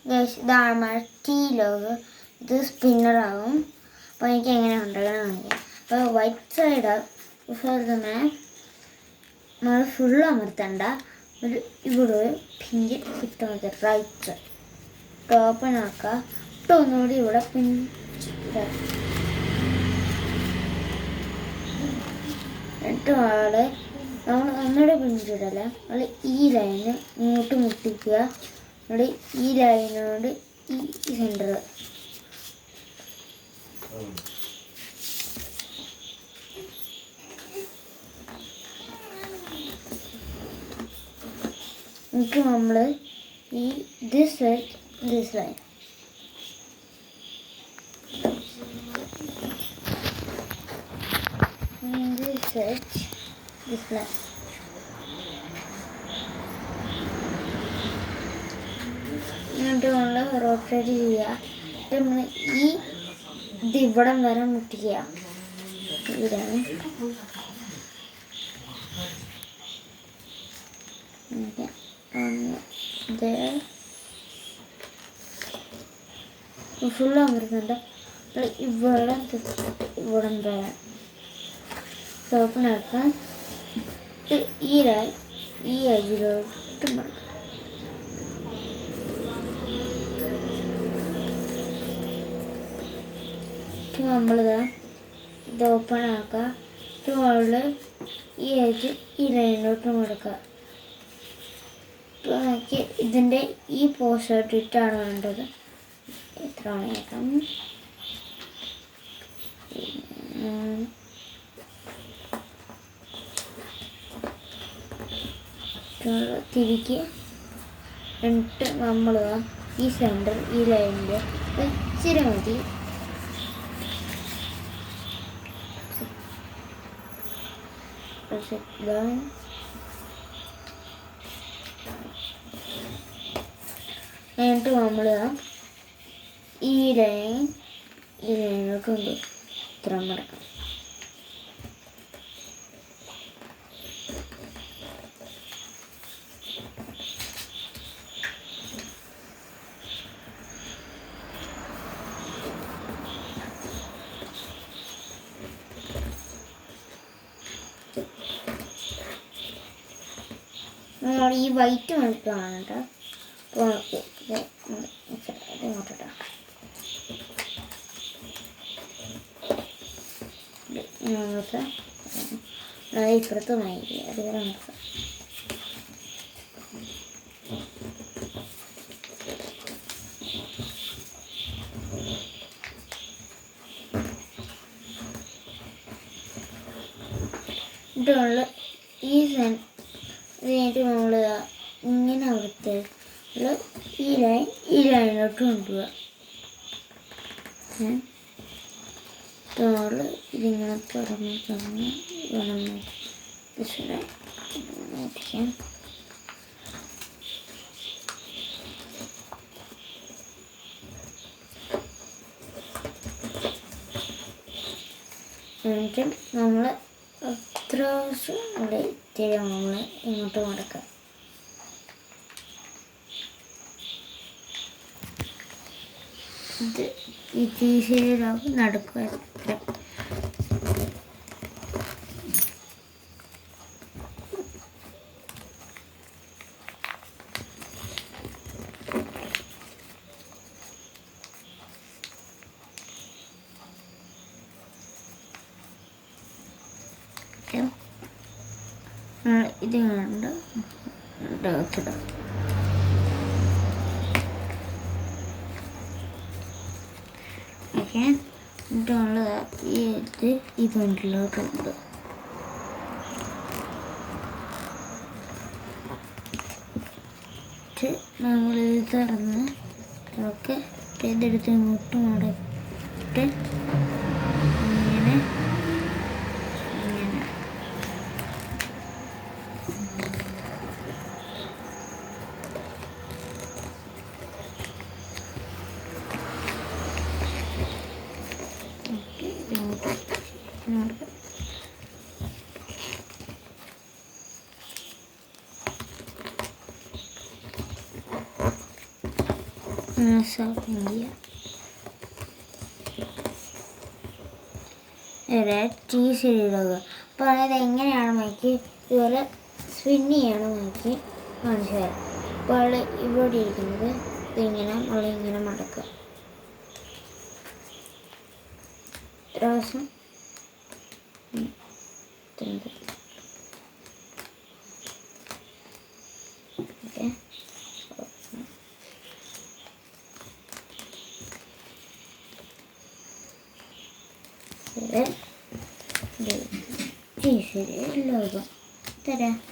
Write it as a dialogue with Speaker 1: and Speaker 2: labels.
Speaker 1: ഇതാണ് tea log. ഇത് സ്പിന്നറാകും. അപ്പോൾ എനിക്ക് എങ്ങനെ ഉണ്ടാക്കണം കാണിക്കാം. അപ്പോൾ വൈറ്റ് സൈഡ് തന്നെ നമ്മൾ ഫുള്ള് അമർത്തണ്ട. ഇവിടെ ഒരു പിഞ്ച് ഇട്ട് മതി. റൈറ്റ് സൈഡ് ഓപ്പൺ ആക്കുക. ഇട്ട് ഒന്നുകൂടി ഇവിടെ പിഞ്ച് എന്നിട്ട് നമ്മൾ ഒന്നുകൂടെ പിഞ്ചിടല്ല. നമ്മൾ ഈ ലൈന് ഇങ്ങോട്ട് മുട്ടിക്കുക. നമ്മൾ ഈ ലൈനോട് ഈ സെൻറ്റർ എന്നിട്ട് നമ്മൾ ഈ this line this line. And this edge, this line. എന്നിട്ട് നമ്മൾ റോട്ടേറ്റ് ചെയ്യുക. നമ്മൾ ഈ ഇവിടം വരെ മുട്ടിക്കുക. ഇതാണ് ഫുള്ള് അമർത്തുന്നുണ്ട്. ഇവിടെ ഇവിടം വരെ ഓപ്പൺ ആക്കാൻ ഈ അജിലോട്ട് മടക്കാം. നമ്മളിത് ഇത് ഓപ്പൺ ആക്കുക. മുകളിൽ ഈ അജ് ഈ ലൈനിലോട്ട് മടക്കുക. ഇപ്പോൾ നമുക്ക് ഇതിൻ്റെ ഈ പോസിറ്റിട്ടാണ് വേണ്ടത്. എത്ര മണിയാക്കാം തിരിക്കുക. എന്നിട്ട് നമ്മൾ ഈ സെൻറ്റർ ഈ ലൈനിൻ്റെ ഇച്ചിരി മതി എന്നിട്ട് നമ്മൾ ഈ ലൈനോട്ട് കൊണ്ട് ഇത്ര മടക്കാം. നമ്മൾ ഈ വൈറ്റ് മണിക്കാണ് കേട്ടോ. അപ്പോൾ ഇങ്ങോട്ടാ നമുക്ക് ഇപ്പുറത്ത് വാങ്ങിക്കുക. അതുപോലെ നമുക്ക് ഇതുള്ള ഈ കഴിഞ്ഞിട്ട് നമ്മൾ ഇങ്ങനെ അവിടുത്തെ ഈ ലൈനിലോട്ട് കൊണ്ടുപോവുക. നമ്മൾ ഇതിങ്ങനെ തുറന്ന് നോക്കിക്കാം. എന്നിട്ട് നമ്മൾ എത്ര നമ്മൾ ഇങ്ങോട്ട് മടക്കാം. ഇത് ഈ ശരിയാകും നടക്കുക. ഇത് കണ്ട് ഡോക്കിടാം. ഓക്കെ, എന്നിട്ടുള്ള ഈ ബണ്ടിലോട്ടുണ്ട്. നമ്മളിത് തുറന്ന് നമുക്ക് ഇതെടുത്ത് ഇങ്ങോട്ട് മടക്കിട്ട് ഇങ്ങനെ സോപ്പിങ് ചെയ്യാം. ഇവിടെ ചീസ് ഇടുക. അപ്പോൾ അതായത് എങ്ങനെയാണ് നോക്കി ഇതുപോലെ സ്പിൻ ചെയ്യണം നോക്കി കാണിച്ചു തരാം. അപ്പോൾ ഇവിടെ ഇരിക്കുന്നത് ഇതിങ്ങനെ ഇങ്ങനെ മടക്കുക. പ്രാവശ്യം ഓക്കെ. ചീസ് ലോകം തരാം.